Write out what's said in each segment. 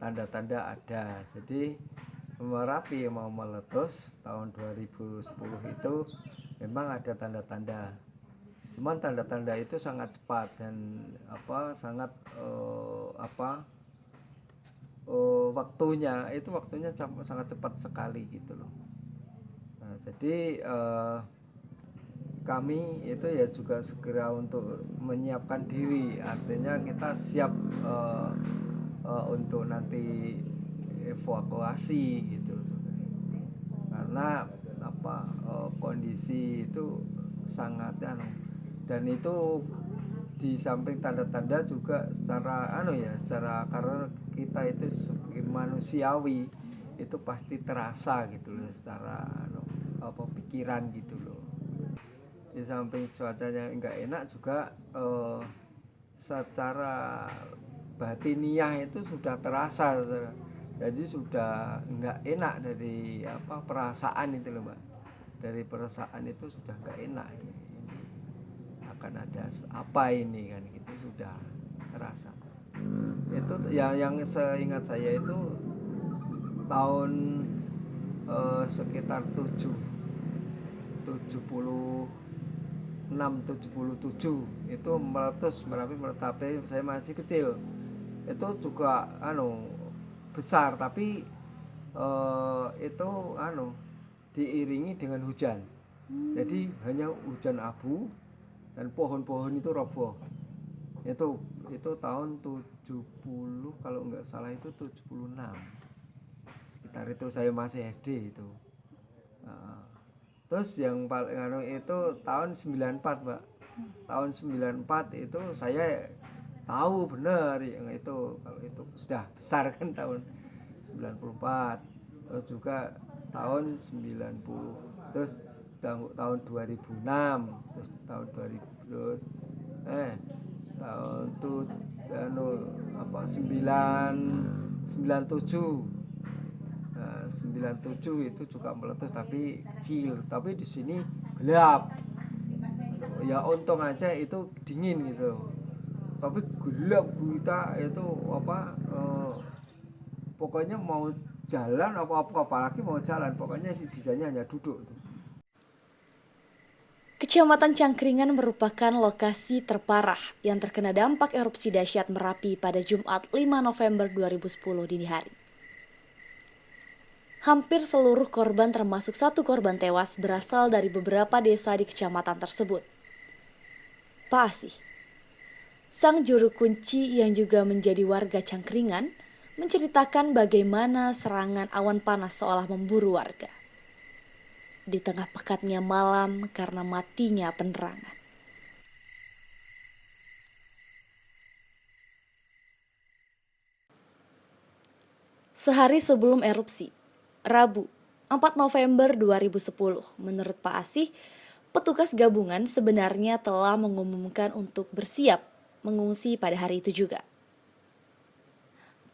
tanda-tanda ada. Jadi Merapi mau meletus tahun 2010 itu memang ada tanda-tanda. Cuman tanda-tanda itu sangat cepat dan sangat waktunya sangat cepat sekali gitu loh. Nah, jadi kami itu ya juga segera untuk menyiapkan diri, artinya kita siap untuk nanti evakuasi gitu, karena kondisi itu sangat dan itu di samping tanda-tanda juga secara karena kita itu sebagai manusiawi itu pasti terasa gitu loh, secara pikiran gitu loh. Di samping cuacanya enggak enak juga secara batiniah itu sudah terasa, jadi sudah enggak enak dari perasaan itu loh Mbak. Dari perasaan itu sudah enggak enak, akan ada apa ini kan, gitu sudah terasa. Itu yang seingat saya itu tahun sekitar 77 itu meletus Merapi, tapi saya masih kecil. Itu juga besar, tapi itu diiringi dengan hujan. Jadi hanya hujan abu dan pohon-pohon itu roboh. Itu tahun 70 kalau nggak salah, itu 76. Sekitar itu saya masih SD itu. Terus yang paling itu tahun 94 Mbak. Tahun 94 itu saya tahu benar yang itu, kalau itu sudah besar kan tahun 94. Terus juga tahun 90, terus tahun 2006, terus tahun 2000, terus tahun 97. 97 itu juga meletus tapi kecil, tapi di sini gelap. Ya untung aja itu dingin gitu. Tapi gelap kita itu pokoknya mau jalan apalagi mau jalan, pokoknya bisanya hanya duduk. Kecamatan Cangkringan merupakan lokasi terparah yang terkena dampak erupsi dahsyat Merapi pada Jumat 5 November 2010 dini hari. Hampir seluruh korban termasuk 1 korban tewas berasal dari beberapa desa di kecamatan tersebut. Pak Asih, sang juru kunci yang juga menjadi warga Cangkringan, menceritakan bagaimana serangan awan panas seolah memburu warga di tengah pekatnya malam karena matinya penerangan. Sehari sebelum erupsi, Rabu, 4 November 2010, menurut Pak Asih, petugas gabungan sebenarnya telah mengumumkan untuk bersiap mengungsi pada hari itu juga.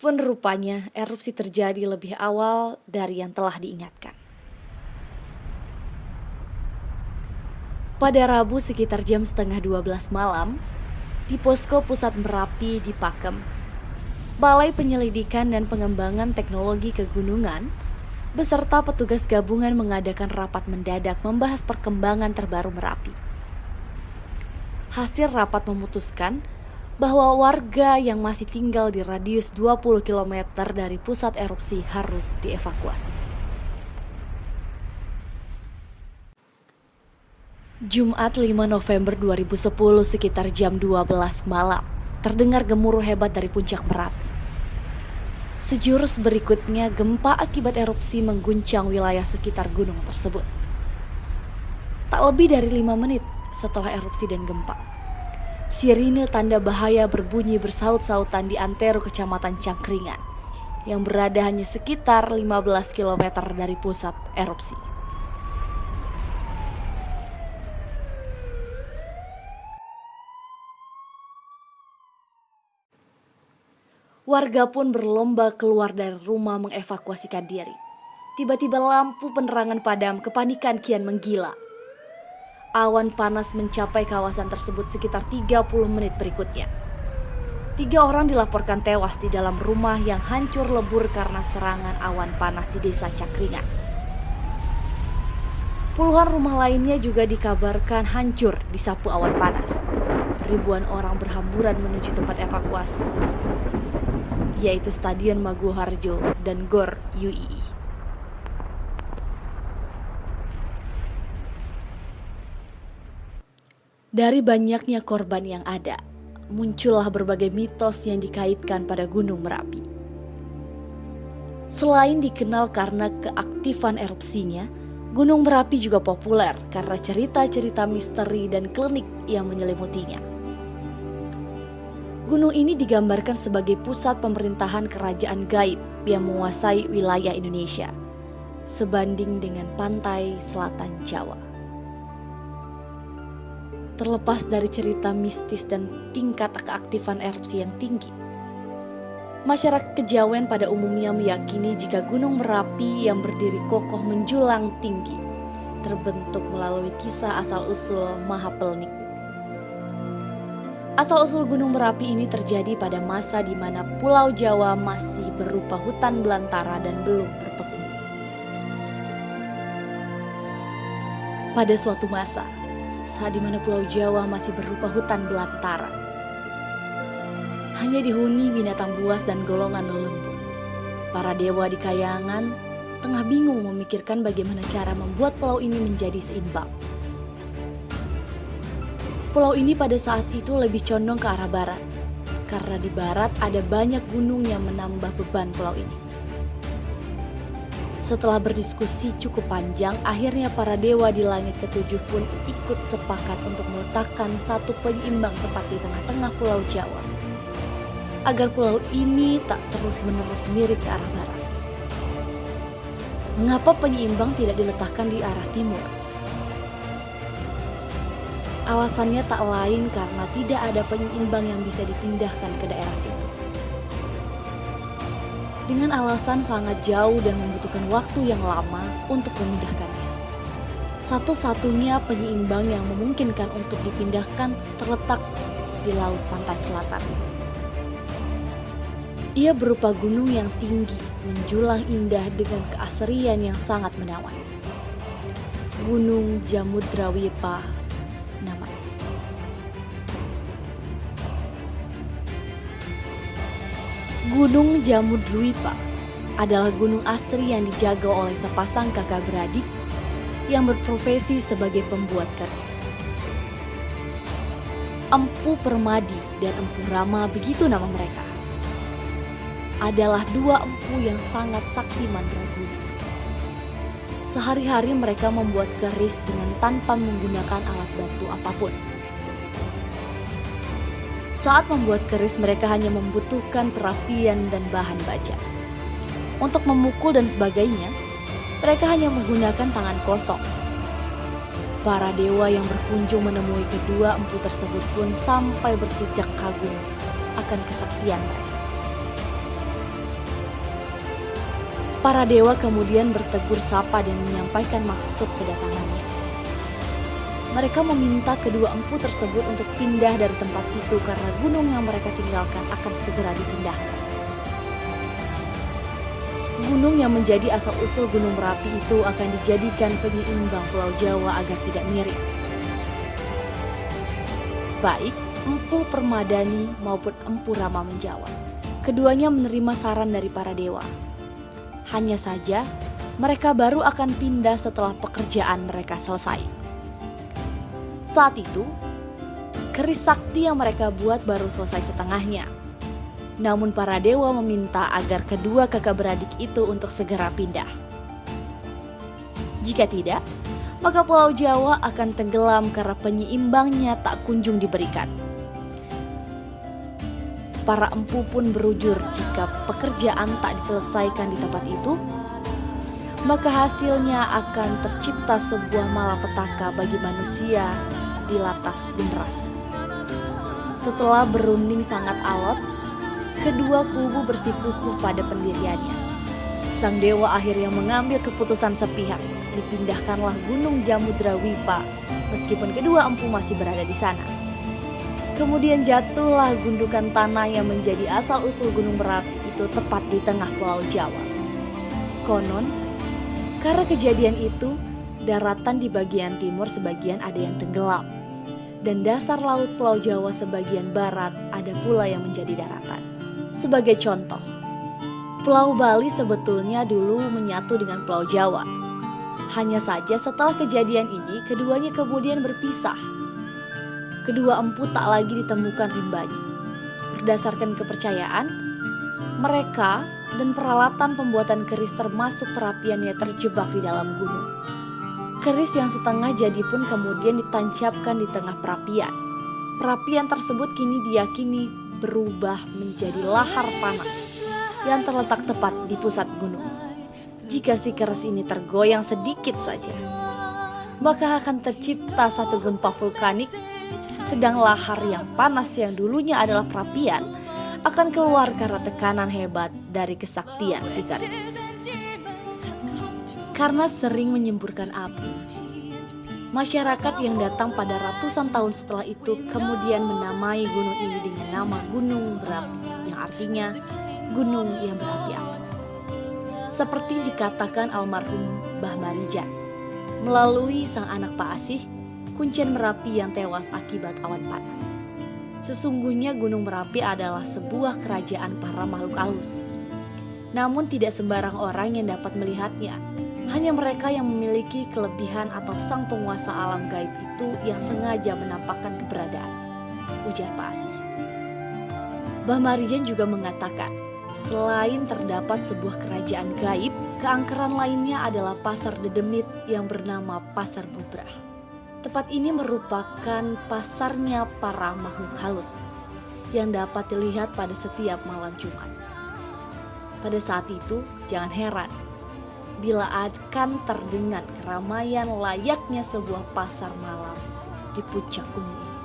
Pun rupanya erupsi terjadi lebih awal dari yang telah diingatkan. Pada Rabu sekitar jam setengah 12 malam, di Posko Pusat Merapi di Pakem, Balai Penyelidikan dan Pengembangan Teknologi Kegunungan beserta petugas gabungan mengadakan rapat mendadak membahas perkembangan terbaru Merapi. Hasil rapat memutuskan bahwa warga yang masih tinggal di radius 20 km dari pusat erupsi harus dievakuasi. Jumat 5 November 2010 sekitar jam 12 malam, terdengar gemuruh hebat dari puncak Merapi. Sejurus berikutnya, gempa akibat erupsi mengguncang wilayah sekitar gunung tersebut. Tak lebih dari 5 menit setelah erupsi dan gempa, sirine tanda bahaya berbunyi bersaut-sautan di antero Kecamatan Cangkringan, yang berada hanya sekitar 15 km dari pusat erupsi. Warga pun berlomba keluar dari rumah mengevakuasikan diri. Tiba-tiba lampu penerangan padam, kepanikan kian menggila. Awan panas mencapai kawasan tersebut sekitar 30 menit berikutnya. 3 orang dilaporkan tewas di dalam rumah yang hancur lebur karena serangan awan panas di desa Cakringan. Puluhan rumah lainnya juga dikabarkan hancur disapu awan panas. Ribuan orang berhamburan menuju tempat evakuasi, yaitu Stadion Maguwoharjo dan GOR UII. Dari banyaknya korban yang ada, muncullah berbagai mitos yang dikaitkan pada Gunung Merapi. Selain dikenal karena keaktifan erupsinya, Gunung Merapi juga populer karena cerita-cerita misteri dan klinik yang menyelimutinya. Gunung ini digambarkan sebagai pusat pemerintahan kerajaan gaib yang menguasai wilayah Indonesia, sebanding dengan pantai selatan Jawa. Terlepas dari cerita mistis dan tingkat keaktifan erupsi yang tinggi, masyarakat Kejawen pada umumnya meyakini jika Gunung Merapi yang berdiri kokoh menjulang tinggi terbentuk melalui kisah asal-usul Mahapelnik. Asal-usul Gunung Merapi ini terjadi pada masa di mana Pulau Jawa masih berupa hutan belantara dan belum berpenghuni. Pada suatu masa, saat di mana Pulau Jawa masih berupa hutan belantara, hanya dihuni binatang buas dan golongan lembu. Para dewa di Kayangan tengah bingung memikirkan bagaimana cara membuat pulau ini menjadi seimbang. Pulau ini pada saat itu lebih condong ke arah barat, karena di barat ada banyak gunung yang menambah beban pulau ini. Setelah berdiskusi cukup panjang, akhirnya para dewa di langit ketujuh pun ikut sepakat untuk meletakkan satu penyeimbang tepat di tengah-tengah Pulau Jawa, agar pulau ini tak terus-menerus miring ke arah barat. Mengapa penyeimbang tidak diletakkan di arah timur? Alasannya tak lain karena tidak ada penyeimbang yang bisa dipindahkan ke daerah situ. Dengan alasan sangat jauh dan membutuhkan waktu yang lama untuk memindahkannya. Satu-satunya penyeimbang yang memungkinkan untuk dipindahkan terletak di laut pantai selatan. Ia berupa gunung yang tinggi, menjulang indah dengan keasrian yang sangat menawan. Gunung Jamudrawipah namanya. Gunung Jamudrawipah adalah gunung asri yang dijaga oleh sepasang kakak beradik yang berprofesi sebagai pembuat keris. Empu Permadi dan Empu Rama, begitu nama mereka, adalah dua empu yang sangat sakti mandraguna. Sehari-hari mereka membuat keris dengan tanpa menggunakan alat bantu apapun. Saat membuat keris, mereka hanya membutuhkan perapian dan bahan baja. Untuk memukul dan sebagainya, mereka hanya menggunakan tangan kosong. Para dewa yang berkunjung menemui kedua empu tersebut pun sampai berjejak kagum akan kesaktian mereka. Para dewa kemudian bertegur sapa dan menyampaikan maksud kedatangannya. Mereka meminta kedua empu tersebut untuk pindah dari tempat itu karena gunung yang mereka tinggalkan akan segera dipindahkan. Gunung yang menjadi asal-usul Gunung Merapi itu akan dijadikan penyeimbang Pulau Jawa agar tidak miring. Baik Empu Permadani maupun Empu Rama menjawab. Keduanya menerima saran dari para dewa. Hanya saja mereka baru akan pindah setelah pekerjaan mereka selesai. Saat itu, keris sakti yang mereka buat baru selesai setengahnya. Namun para dewa meminta agar kedua kakak beradik itu untuk segera pindah. Jika tidak, maka Pulau Jawa akan tenggelam karena penyeimbangnya tak kunjung diberikan. Para empu pun berujur jika pekerjaan tak diselesaikan di tempat itu, maka hasilnya akan tercipta sebuah malapetaka bagi manusia di latas generasi. Setelah berunding sangat alot, kedua kubu bersikukuh pada pendiriannya. Sang dewa akhirnya mengambil keputusan sepihak. Dipindahkanlah Gunung Jamudrawipah meskipun kedua empu masih berada di sana. Kemudian jatuhlah gundukan tanah yang menjadi asal-usul Gunung Merapi itu tepat di tengah Pulau Jawa. Konon, karena kejadian itu, daratan di bagian timur sebagian ada yang tenggelam. Dan dasar laut Pulau Jawa sebagian barat ada pula yang menjadi daratan. Sebagai contoh, Pulau Bali sebetulnya dulu menyatu dengan Pulau Jawa. Hanya saja setelah kejadian ini, keduanya kemudian berpisah. Kedua empu tak lagi ditemukan rimbanya. Berdasarkan kepercayaan, mereka dan peralatan pembuatan keris termasuk perapiannya terjebak di dalam gunung. Keris yang setengah jadi pun kemudian ditancapkan di tengah perapian. Perapian tersebut kini diyakini berubah menjadi lahar panas yang terletak tepat di pusat gunung. Jika si keris ini tergoyang sedikit saja, maka akan tercipta satu gempa vulkanik. Sedang lahar yang panas yang dulunya adalah perapian akan keluar karena tekanan hebat dari kesaktian si keris. Karena sering menyemburkan api, masyarakat yang datang pada ratusan tahun setelah itu kemudian menamai gunung ini dengan nama Gunung Berapi, yang artinya gunung yang berapi-api. Seperti dikatakan almarhum Mbah Marijan melalui sang anak Pak Asih, Kuncen Merapi yang tewas akibat awan panas. Sesungguhnya Gunung Merapi adalah sebuah kerajaan para makhluk halus. Namun tidak sembarang orang yang dapat melihatnya. Hanya mereka yang memiliki kelebihan atau sang penguasa alam gaib itu yang sengaja menampakkan keberadaan, ujar Pak Asih. Mbah Marijan juga mengatakan, selain terdapat sebuah kerajaan gaib, keangkeran lainnya adalah pasar dedemit yang bernama Pasar Bubrah. Tempat ini merupakan pasarnya para makhluk halus yang dapat dilihat pada setiap malam Jumat. Pada saat itu, jangan heran bila akan terdengar keramaian layaknya sebuah pasar malam di puncak gunung ini.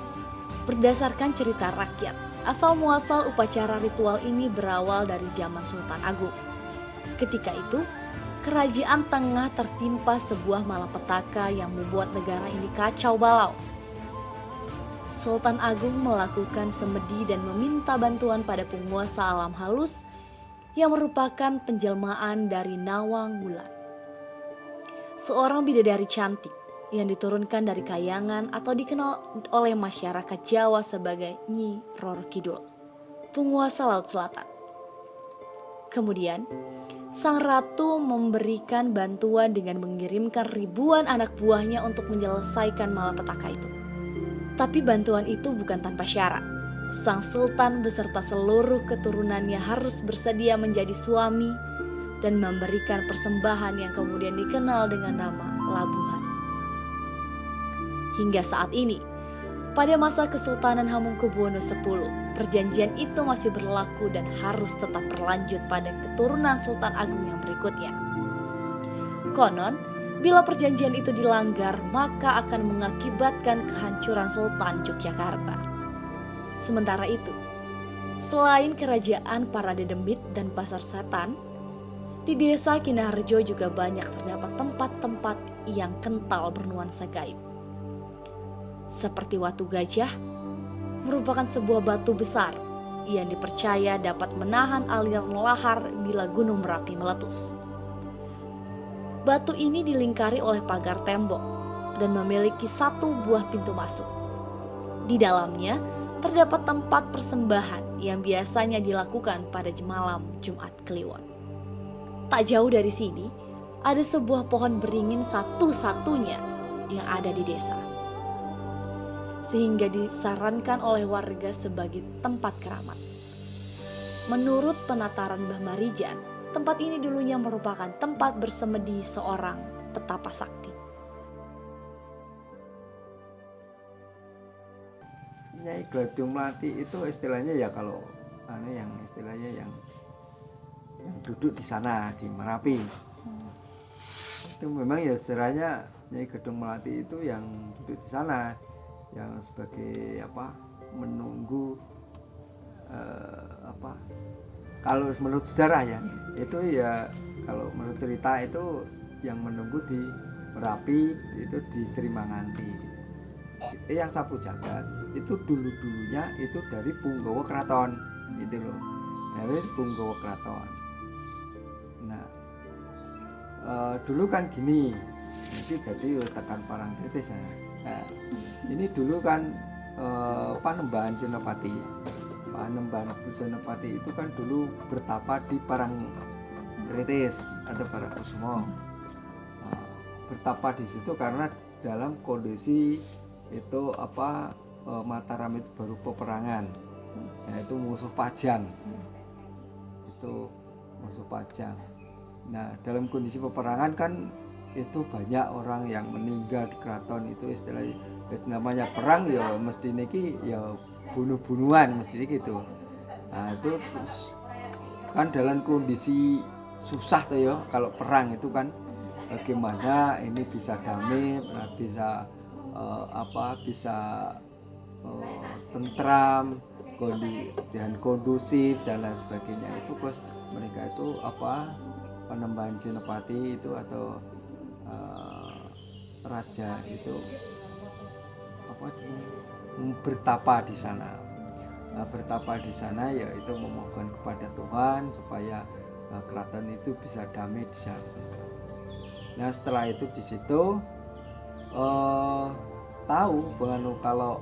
Berdasarkan cerita rakyat, asal-muasal upacara ritual ini berawal dari zaman Sultan Agung. Ketika itu, Kerajaan Tengah tertimpa sebuah malapetaka yang membuat negara ini kacau balau. Sultan Agung melakukan semedi dan meminta bantuan pada penguasa alam halus yang merupakan penjelmaan dari Nawang Wulan, seorang bidadari cantik yang diturunkan dari kayangan atau dikenal oleh masyarakat Jawa sebagai Nyi Roro Kidul, penguasa Laut Selatan. Kemudian, sang ratu memberikan bantuan dengan mengirimkan ribuan anak buahnya untuk menyelesaikan malapetaka itu. Tapi bantuan itu bukan tanpa syarat. Sang sultan beserta seluruh keturunannya harus bersedia menjadi suami dan memberikan persembahan yang kemudian dikenal dengan nama labuhan. Hingga saat ini, pada masa Kesultanan Hamengkubuwono X, perjanjian itu masih berlaku dan harus tetap berlanjut pada keturunan Sultan Agung yang berikutnya. Konon, bila perjanjian itu dilanggar, maka akan mengakibatkan kehancuran Sultan Yogyakarta. Sementara itu, selain kerajaan para dedemit dan pasar setan, di desa Kinaharjo juga banyak terdapat tempat-tempat yang kental bernuansa gaib. Seperti Watu Gajah, merupakan sebuah batu besar yang dipercaya dapat menahan aliran lahar bila Gunung Merapi meletus. Batu ini dilingkari oleh pagar tembok dan memiliki satu buah pintu masuk. Di dalamnya terdapat tempat persembahan yang biasanya dilakukan pada malam Jumat Kliwon. Tak jauh dari sini, ada sebuah pohon beringin satu-satunya yang ada di desa, sehingga disarankan oleh warga sebagai tempat keramat. Menurut penataran Mbah Marijan, tempat ini dulunya merupakan tempat bersemedi seorang petapa sakti. Nyai Gledung Melati itu istilahnya ya kalau yang istilahnya yang duduk di sana di Merapi. Itu memang ya sejarahnya Nyai Gledung Melati itu yang duduk di sana, yang sebagai menunggu kalau menurut sejarah ya itu ya, kalau menurut cerita itu yang menunggu di Merapi itu di Sri Manganti. Yang sapu jagat itu dulunya itu dari punggawa keraton gitu loh, dari punggawa keraton. Nah dulu kan gini, jadi tekan Parangtritis ya. Nah, ini dulu kan Panembahan Senopati. Panembahan Senopati itu kan dulu bertapa di Parangtritis atau Parangkusumo. Bertapa di situ karena dalam kondisi itu Mataram itu baru peperangan, yaitu musuh Pajang. Itu musuh Pajang. Nah, dalam kondisi peperangan kan itu banyak orang yang meninggal di keraton. Itu istilahnya namanya perang ya mesti niki ya bunuh-bunuhan mesti gitu. Nah, itu kan dalam kondisi susah tuh ya kalau perang itu kan bagaimana ini bisa damai, bisa bisa tentram dan kondusif dan lain sebagainya. Itu plus mereka itu Panembahan Senopati itu atau raja itu bertapa di sana. Bertapa di sana yaitu memohon kepada Tuhan supaya keraton itu bisa damai di sana. Nah, setelah itu di situ tahu bahwa kalau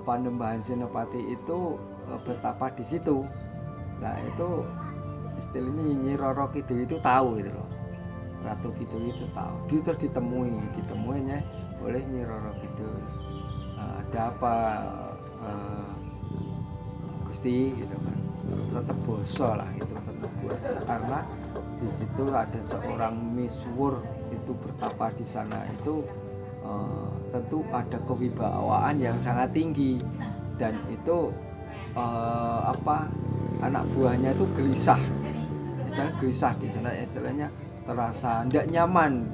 Panembahan Senopati itu bertapa di situ. Nah, itu istilahnya Nyi Roro Kidul itu tahu gitu loh. Ratu Kidul itu tahu. Dia terus ditemuinya oleh Nyi Roro Kidul. Ada apa Gusti gitu kan. Tetap boso lah itu, tetap boso karena di situ ada seorang misuwur itu bertapa di sana itu tentu ada kewibawaan yang sangat tinggi dan itu anak buahnya itu gelisah di sana, istilahnya terasa tidak nyaman.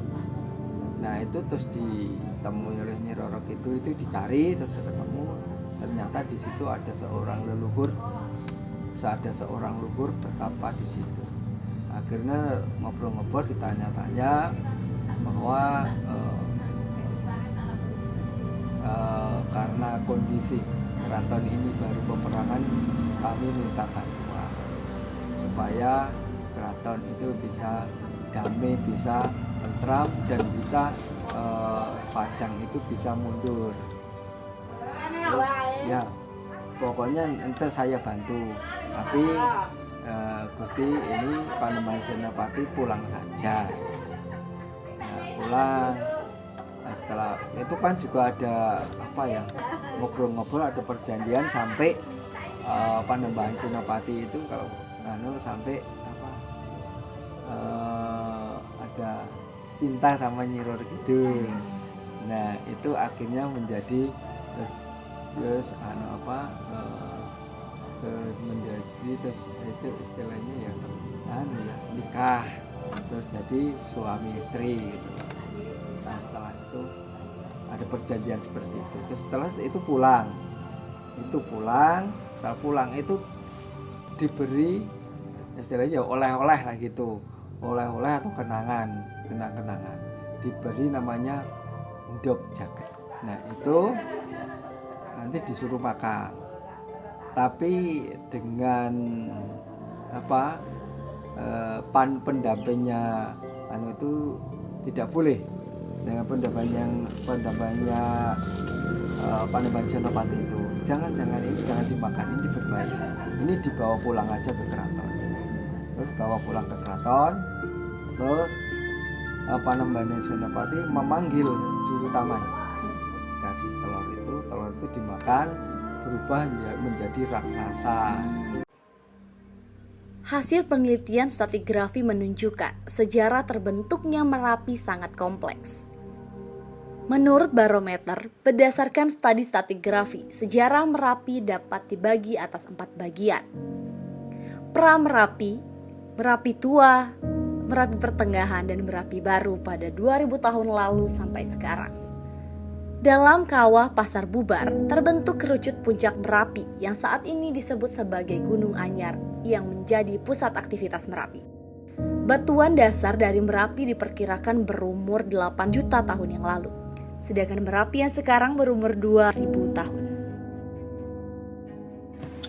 Nah, itu terus ditemui oleh Nyi Roro Kidul, itu dicari terus ketemu, ternyata di situ ada seorang leluhur bertapa di situ. Akhirnya ngobrol-ngobrol, ditanya-tanya bahwa karena kondisi keraton ini baru peperangan, kami minta bantuan supaya keraton itu bisa damai, bisa tentram dan bisa Pajang itu bisa mundur. Terus ya pokoknya nanti saya bantu, tapi Gusti ini Panembahan Senopati pulang saja. Nah, pulang. Nah, setelah itu kan juga ada ngobrol-ngobrol, ada perjanjian sampai Panembahan Senopati itu kalau sampai ada cinta sama Nyi Roro Kidul. Nah, itu akhirnya menjadi terus itu istilahnya ya nikah, terus jadi suami istri gitu. Nah, setelah itu ada perjanjian seperti itu. Terus setelah itu pulang. Setelah pulang itu diberi istilahnya oleh-oleh lah gitu. Oleh-oleh atau kenangan. Diberi namanya ndok jagat. Nah, itu nanti disuruh makan. Tapi dengan pendampingnya itu tidak boleh. Dengan pendampingnya Panembahan Senopati itu jangan dimakan, ini berbahaya. Ini dibawa pulang aja ke keraton. Terus bawa pulang ke keraton. Terus Panembahan Senopati memanggil juru taman. Terus dikasih telur itu dimakan, berubah menjadi raksasa. Hasil penelitian stratigrafi menunjukkan sejarah terbentuknya Merapi sangat kompleks. Menurut barometer, berdasarkan studi stratigrafi, sejarah Merapi dapat dibagi atas 4 bagian. Pra-Merapi, Merapi Tua, Merapi Pertengahan, dan Merapi Baru pada 2000 tahun lalu sampai sekarang. Dalam kawah Pasar Bubar, terbentuk kerucut puncak Merapi yang saat ini disebut sebagai Gunung Anyar yang menjadi pusat aktivitas Merapi. Batuan dasar dari Merapi diperkirakan berumur 8 juta tahun yang lalu. sedangkan Merapi yang sekarang berumur 2000 tahun.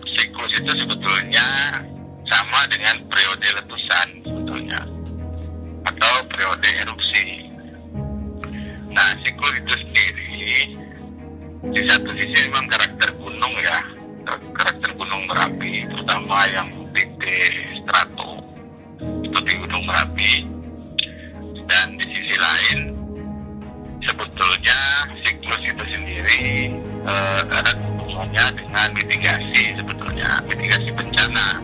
Siklus itu sebetulnya sama dengan periode letusan sebetulnya, atau periode erupsi. Nah, siklus itu sendiri di satu sisi memang karakter gunung ya, karakter gunung Merapi, terutama yang titik strato itu di Gunung Merapi. Dan di sisi lain sebetulnya siklus itu sendiri ada hubungannya dengan mitigasi, sebetulnya mitigasi bencana.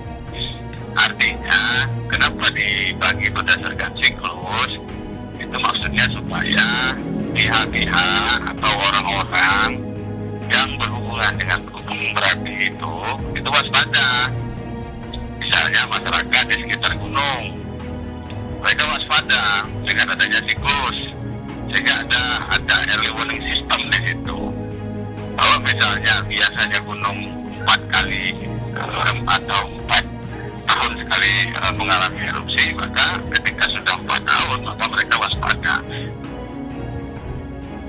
Artinya kenapa dibagi berdasarkan siklus, itu maksudnya supaya pihak-pihak atau orang-orang yang berhubungan dengan Gunung Merapi itu waspada. Misalnya masyarakat di sekitar gunung, mereka waspada dengan adanya siklus, sehingga ada early warning system di situ. Kalau misalnya biasanya gunung 4 kali atau 4 tahun sekali mengalami erupsi, maka ketika sudah 4 tahun maka mereka waspada.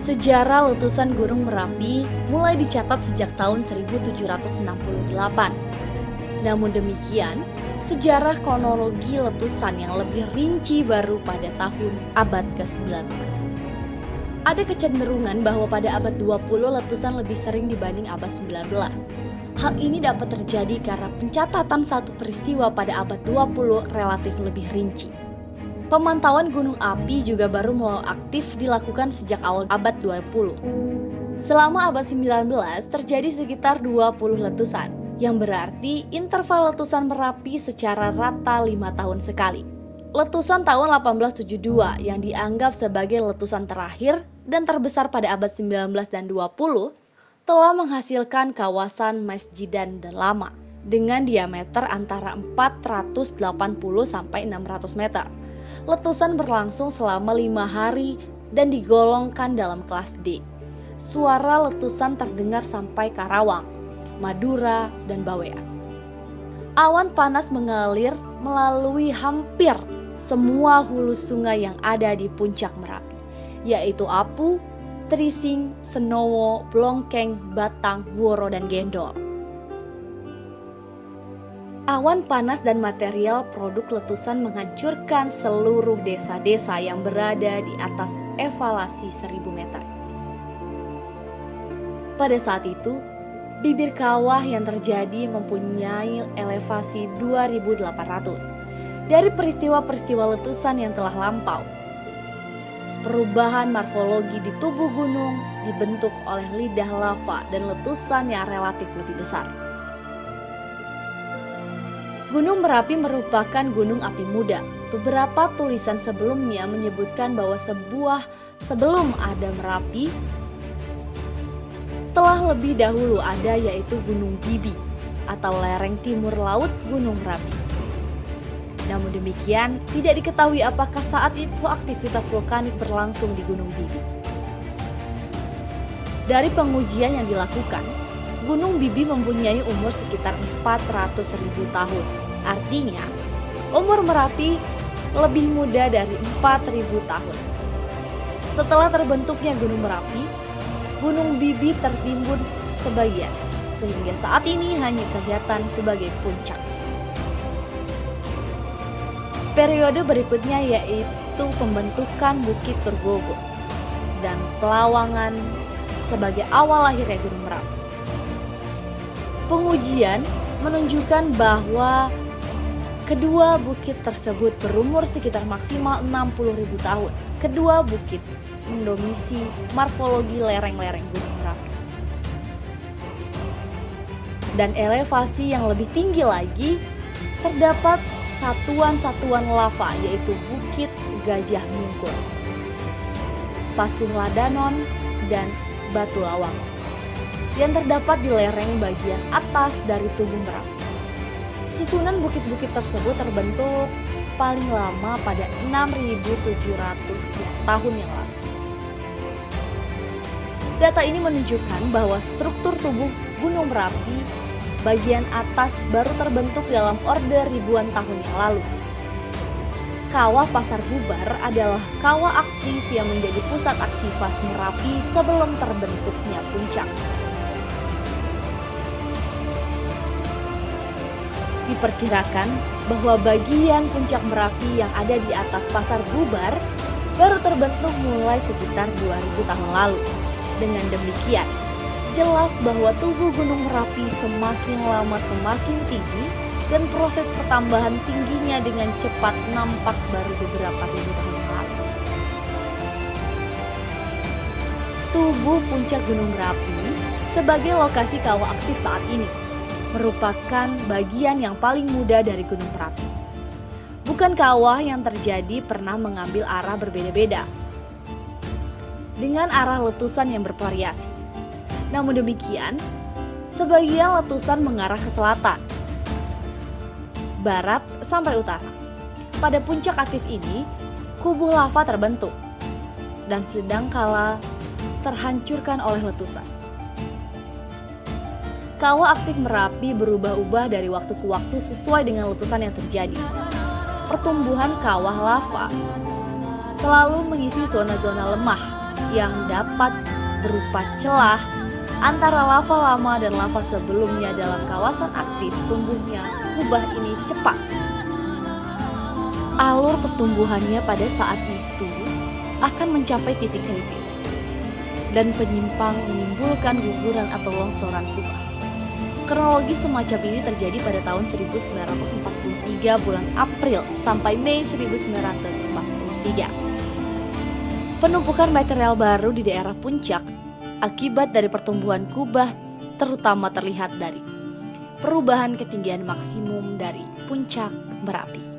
Sejarah letusan Gunung Merapi mulai dicatat sejak tahun 1768. Namun demikian, sejarah kronologi letusan yang lebih rinci baru pada tahun abad ke-19. Ada kecenderungan bahwa pada abad 20 letusan lebih sering dibanding abad 19. Hal ini dapat terjadi karena pencatatan satu peristiwa pada abad 20 relatif lebih rinci. Pemantauan gunung api juga baru mulai aktif dilakukan sejak awal abad 20. Selama abad 19 terjadi sekitar 20 letusan, yang berarti interval letusan Merapi secara rata 5 tahun sekali. Letusan tahun 1872 yang dianggap sebagai letusan terakhir dan terbesar pada abad 19 dan 20 telah menghasilkan kawasan Mesjidan dan Lama dengan diameter antara 480 sampai 600 meter. Letusan berlangsung selama 5 hari dan digolongkan dalam kelas D. Suara letusan terdengar sampai Karawang, Madura, dan Bawean. Awan panas mengalir melalui hampir semua hulu sungai yang ada di puncak Merapi, yaitu Apu, Trising, Senowo, Blongkeng, Batang, Woro, dan Gendol. Awan panas dan material produk letusan menghancurkan seluruh desa-desa yang berada di atas elevasi 1000 meter. Pada saat itu, bibir kawah yang terjadi mempunyai elevasi 2800 dari peristiwa-peristiwa letusan yang telah lampau. Perubahan morfologi di tubuh gunung dibentuk oleh lidah lava dan letusan yang relatif lebih besar. Gunung Merapi merupakan gunung api muda. Beberapa tulisan sebelumnya menyebutkan bahwa sebelum ada Merapi, telah lebih dahulu ada yaitu Gunung Bibi atau lereng timur laut Gunung Merapi. Namun demikian, tidak diketahui apakah saat itu aktivitas vulkanik berlangsung di Gunung Bibi. Dari pengujian yang dilakukan, Gunung Bibi mempunyai umur sekitar 400.000 tahun. Artinya, umur Merapi lebih muda dari 4.000 tahun. Setelah terbentuknya Gunung Merapi, Gunung Bibi tertimbun sebagian, sehingga saat ini hanya kelihatan sebagai puncak. Periode berikutnya yaitu pembentukan Bukit Turgogo dan Pelawangan sebagai awal lahirnya Gunung Merapi. Pengujian menunjukkan bahwa kedua bukit tersebut berumur sekitar maksimal 60.000 tahun. Kedua bukit mendomisi morfologi lereng-lereng Gunung Merapi. Dan elevasi yang lebih tinggi lagi, terdapat satuan-satuan lava yaitu Bukit Gajah Mungkur, Pasuhladanon, dan Batu Lawang yang terdapat di lereng bagian atas dari tubuh Merapi. Susunan bukit-bukit tersebut terbentuk paling lama pada 6.700 tahun yang lalu. Data ini menunjukkan bahwa struktur tubuh Gunung Merapi bagian atas baru terbentuk dalam orde ribuan tahun yang lalu. Kawah Pasar Bubar adalah kawah aktif yang menjadi pusat aktivitas Merapi sebelum terbentuknya puncak. Diperkirakan bahwa bagian puncak Merapi yang ada di atas Pasar Bubar baru terbentuk mulai sekitar 2000 tahun lalu. Dengan demikian, jelas bahwa tubuh Gunung Merapi semakin lama semakin tinggi dan proses pertambahan tingginya dengan cepat nampak baru beberapa ribu tahun lalu. Tubuh puncak Gunung Merapi sebagai lokasi kawah aktif saat ini merupakan bagian yang paling muda dari Gunung Merapi. Bukan kawah yang terjadi pernah mengambil arah berbeda-beda dengan arah letusan yang bervariasi. Namun demikian, sebagian letusan mengarah ke selatan, barat sampai utara. Pada puncak aktif ini, kubu lava terbentuk dan sedang kala terhancurkan oleh letusan. Kawah aktif Merapi berubah-ubah dari waktu ke waktu sesuai dengan letusan yang terjadi. Pertumbuhan kawah lava selalu mengisi zona-zona lemah yang dapat berupa celah antara lava lama dan lava sebelumnya. Dalam kawasan aktif tumbuhnya kubah ini cepat. Alur pertumbuhannya pada saat itu akan mencapai titik kritis dan penyimpang menimbulkan guguran atau longsoran kubah. Kronologi semacam ini terjadi pada tahun 1943 bulan April sampai Mei 1943. Penumpukan material baru di daerah puncak akibat dari pertumbuhan kubah terutama terlihat dari perubahan ketinggian maksimum dari puncak Merapi.